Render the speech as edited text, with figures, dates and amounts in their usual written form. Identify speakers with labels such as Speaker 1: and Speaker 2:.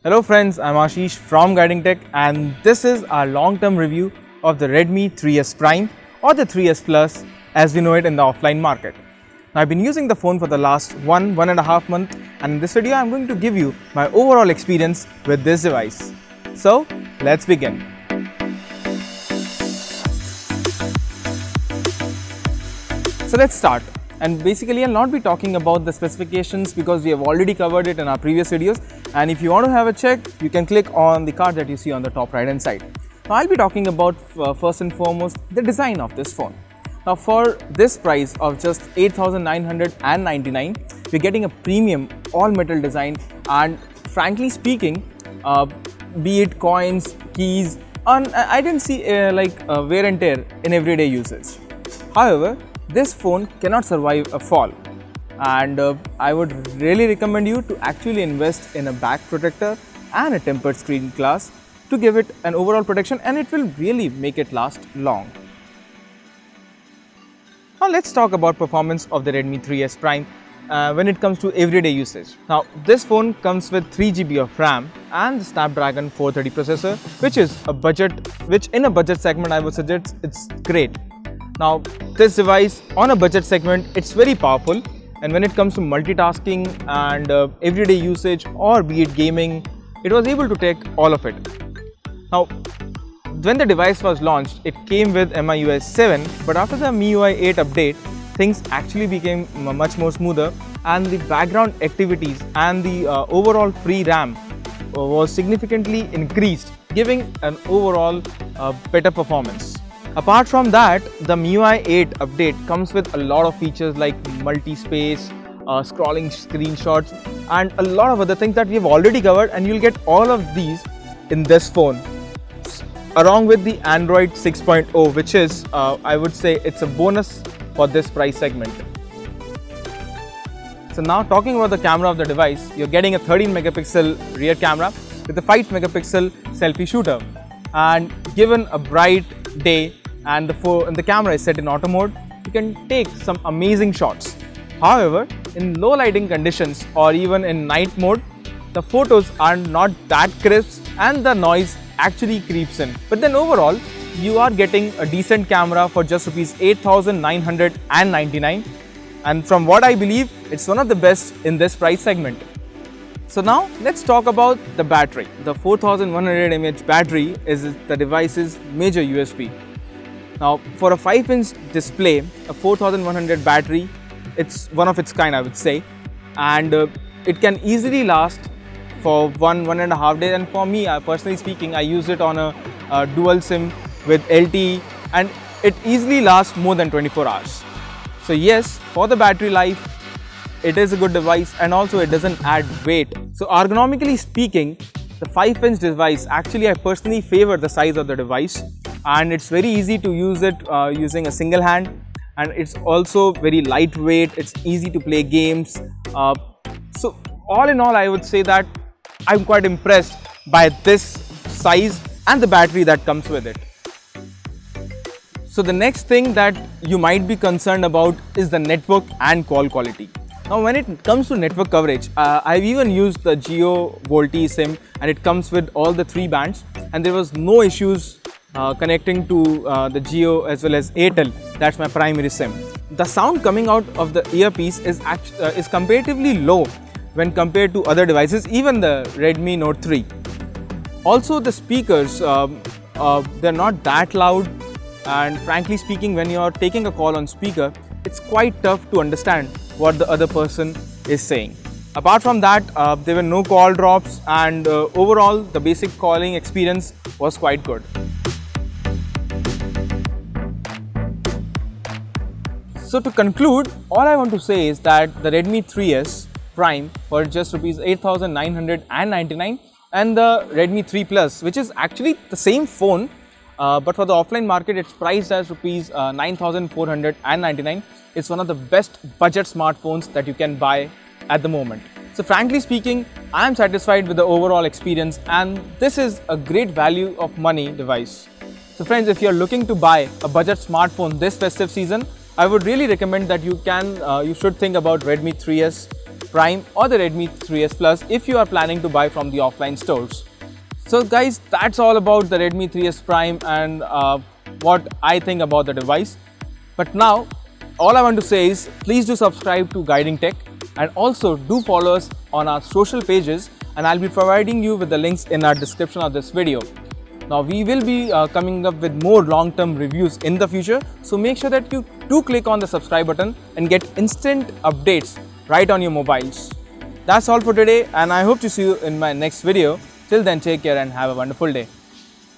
Speaker 1: Hello friends, I'm Ashish from Guiding Tech and this is our long-term review of the Redmi 3S Prime or the 3S Plus as we know it in the offline market. Now, I've been using the phone for the last one and a half month and in this video I'm going to give you my overall experience with this device. So let's begin. So let's start. And basically I'll not be talking about the specifications because we have already covered it in our previous videos, and if you want to have a check you can click on the card that you see on the top right hand side. Now I'll be talking about first and foremost the design of this phone. Now for this price of just 8,999 we're getting a premium all metal design, and frankly speaking be it coins, keys, I didn't see wear and tear in everyday usage. However, this phone cannot survive a fall, and I would really recommend you to actually invest in a back protector and a tempered screen glass to give it an overall protection, and it will really make it last long. Now let's talk about performance of the Redmi 3S Prime when it comes to everyday usage. Now this phone comes with 3 GB of RAM and the Snapdragon 430 processor, which in a budget segment I would suggest it's great. Now this device on a budget segment, it's very powerful, and when it comes to multitasking and everyday usage or be it gaming, it was able to take all of it. Now when the device was launched it came with MIUI 7, but after the MIUI 8 update things actually became much more smoother, and the background activities and the overall free RAM was significantly increased, giving an overall better performance. Apart from that, the MIUI 8 update comes with a lot of features like multi-space, scrolling screenshots and a lot of other things that we have already covered, and you'll get all of these in this phone along with the Android 6.0, which is I would say it's a bonus for this price segment. So now talking about the camera of the device, you're getting a 13 megapixel rear camera with a 5 megapixel selfie shooter, and given a bright day and the camera is set in auto mode, you can take some amazing shots. However, in low lighting conditions or even in night mode, the photos are not that crisp and the noise actually creeps in. But then overall, you are getting a decent camera for just Rs 8,999, and from what I believe, it's one of the best in this price segment. So now let's talk about the battery. The 4100 mAh battery is the device's major USP. Now for a 5-inch display, a 4100 battery, it's one of its kind I would say, and it can easily last for one and a half days, and for me personally speaking I use it on a dual SIM with LTE, and it easily lasts more than 24 hours. So yes, for the battery life it is a good device, and also it doesn't add weight. So ergonomically speaking, the 5-inch device, actually I personally favor the size of the device, and it's very easy to use it using a single hand, and it's also very lightweight, it's easy to play games. So all in all I would say that I'm quite impressed by this size and the battery that comes with it. So the next thing that you might be concerned about is the network and call quality. Now when it comes to network coverage, I've even used the Jio VoLTE SIM, and it comes with all the 3 bands, and there was no issues connecting to the Jio as well as Airtel. That's my primary SIM. The sound coming out of the earpiece is comparatively low when compared to other devices, even the Redmi Note 3. Also the speakers, they're not that loud, and frankly speaking when you're taking a call on speaker, it's quite tough to understand what the other person is saying. Apart from that, there were no call drops, and overall the basic calling experience was quite good. So to conclude, all I want to say is that the Redmi 3S Prime for just Rs 8,999 and the Redmi 3 Plus, which is actually the same phone, but for the offline market it's priced as Rs 9,499. It's one of the best budget smartphones that you can buy at the moment. So frankly speaking, I am satisfied with the overall experience, and this is a great value of money device. So friends, if you are looking to buy a budget smartphone this festive season, I would really recommend that you should think about Redmi 3S Prime or the Redmi 3S Plus if you are planning to buy from the offline stores. So guys, that's all about the Redmi 3S Prime and what I think about the device. But now, all I want to say is please do subscribe to Guiding Tech and also do follow us on our social pages, and I'll be providing you with the links in our description of this video. Now we will be coming up with more long-term reviews in the future, so make sure that you do click on the subscribe button and get instant updates right on your mobiles. That's all for today, and I hope to see you in my next video. Till then, take care and have a wonderful day.